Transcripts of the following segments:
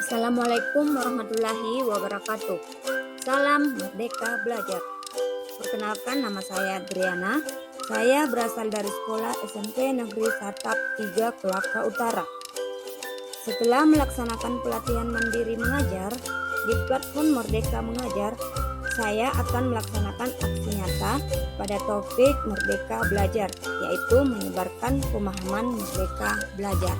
Assalamualaikum warahmatullahi wabarakatuh. Salam Merdeka Belajar. Perkenalkan, nama saya Adriana. Saya berasal dari sekolah SMP Negeri Satap 3 Kelaka Utara. Setelah melaksanakan pelatihan mandiri mengajar di platform Merdeka Mengajar, saya akan melaksanakan aksi nyata pada topik Merdeka Belajar, yaitu menyebarkan pemahaman Merdeka Belajar.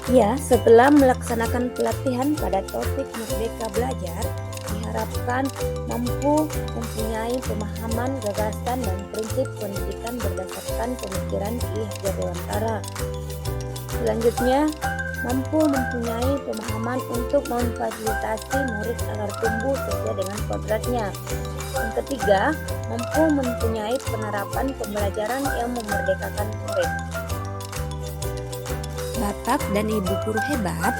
Ya, setelah melaksanakan pelatihan pada topik Merdeka Belajar, diharapkan mampu mempunyai pemahaman, gagasan, dan prinsip pendidikan berdasarkan pemikiran Ki Hajar Dewantara. Selanjutnya, mampu mempunyai pemahaman untuk memfasilitasi murid agar tumbuh sesuai dengan kodratnya. Yang ketiga, mampu mempunyai penerapan pembelajaran yang memerdekakan murid. Bapak dan Ibu guru hebat,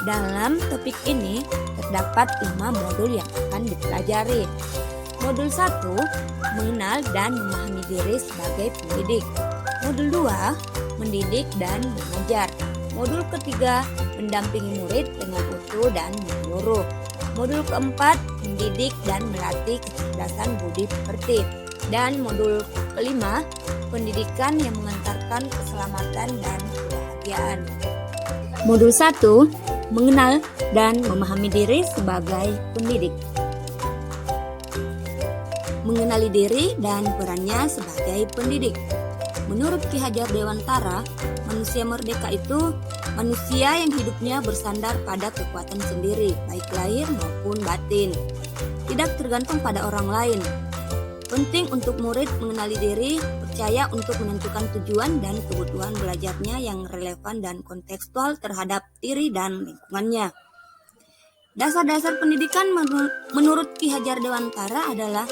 dalam topik ini terdapat 5 modul yang akan dipelajari. Modul 1, mengenal dan memahami diri sebagai pendidik. Modul 2, mendidik dan mengajar. Modul ketiga, mendampingi murid dengan utuh dan menyeluruh. Modul keempat, mendidik dan melatih kecerdasan budi pekerti. Dan modul kelima, pendidikan yang mengantarkan keselamatan dan kebahagiaan. Modul 1, mengenal dan memahami diri sebagai pendidik. Mengenali diri dan perannya sebagai pendidik. Menurut Ki Hajar Dewantara, manusia merdeka itu manusia yang hidupnya bersandar pada kekuatan sendiri, baik lahir maupun batin. Tidak tergantung pada orang lain. Penting untuk murid mengenali diri, percaya untuk menentukan tujuan dan kebutuhan belajarnya yang relevan dan kontekstual terhadap diri dan lingkungannya. Dasar-dasar pendidikan menurut Ki Hajar Dewantara adalah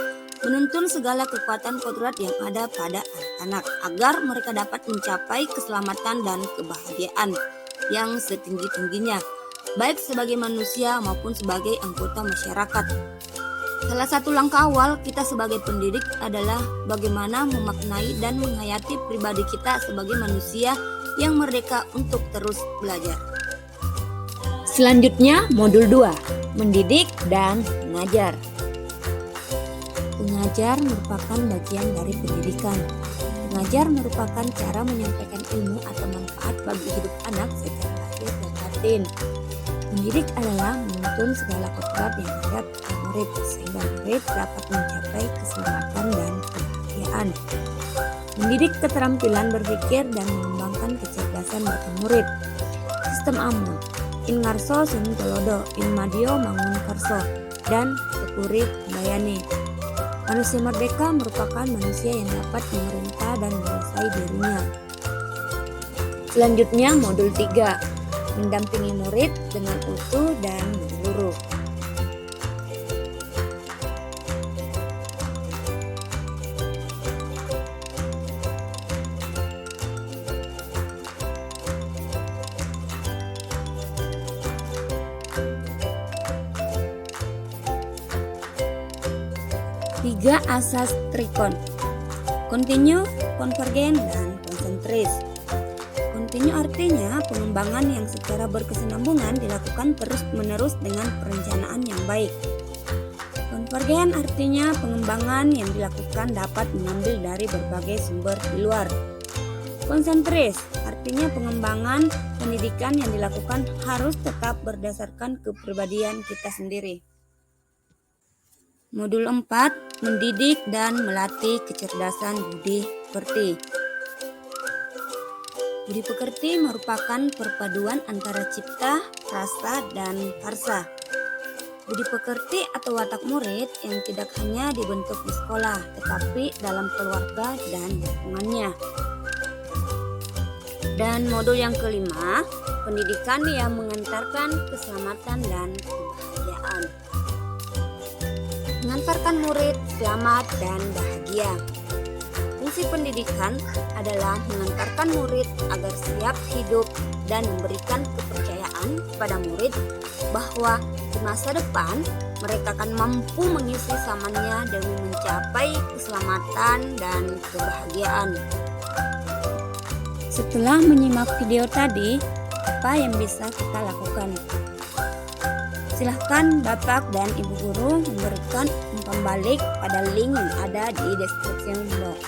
menuntun segala kekuatan kodrat yang ada pada anak-anak agar mereka dapat mencapai keselamatan dan kebahagiaan yang setinggi-tingginya, baik sebagai manusia maupun sebagai anggota masyarakat. Salah satu langkah awal kita sebagai pendidik adalah bagaimana memaknai dan menghayati pribadi kita sebagai manusia yang merdeka untuk terus belajar. Selanjutnya, modul 2, mendidik dan mengajar. Mengajar merupakan bagian dari pendidikan. Mengajar merupakan cara menyampaikan ilmu atau manfaat bagi hidup anak secara lahir dan batin. Mendidik adalah menuntun segala kodrat yang ada pada murid sehingga murid dapat mencapai keselamatan dan kebahagiaan. Mendidik keterampilan berpikir dan mengembangkan kecerdasan bagi murid. Sistem Amun, In Ngarso Sun Tolodo, In Madio Mangun Karso, dan Tekuri Bayani. Manusia merdeka merupakan manusia yang dapat memerintah dan menguasai dirinya. Selanjutnya, modul 3, mendampingi murid dengan utuh dan menyeluruh. Tiga asas trikon: kontinu, konvergen, dan konsentris. Kontinu artinya pengembangan yang secara berkesinambungan dilakukan terus-menerus dengan perencanaan yang baik. Konvergen artinya pengembangan yang dilakukan dapat mengambil dari berbagai sumber di luar. Konsentris artinya pengembangan pendidikan yang dilakukan harus tetap berdasarkan kepribadian kita sendiri. Modul 4, mendidik dan melatih kecerdasan budi pekerti. Budi pekerti merupakan perpaduan antara cipta, rasa, dan karsa. Budi pekerti atau watak murid yang tidak hanya dibentuk di sekolah, tetapi dalam keluarga dan lingkungannya. Dan modul yang kelima, pendidikan yang mengantarkan keselamatan dan kebahagiaan. Mengantarkan murid selamat dan bahagia. Fungsi pendidikan adalah mengantarkan murid agar siap hidup dan memberikan kepercayaan kepada murid bahwa di masa depan mereka akan mampu mengisi zamannya demi mencapai keselamatan dan kebahagiaan. Setelah menyimak video tadi, apa yang bisa kita lakukan. Silahkan Bapak dan Ibu Guru memberikan umpan balik pada link yang ada di description box.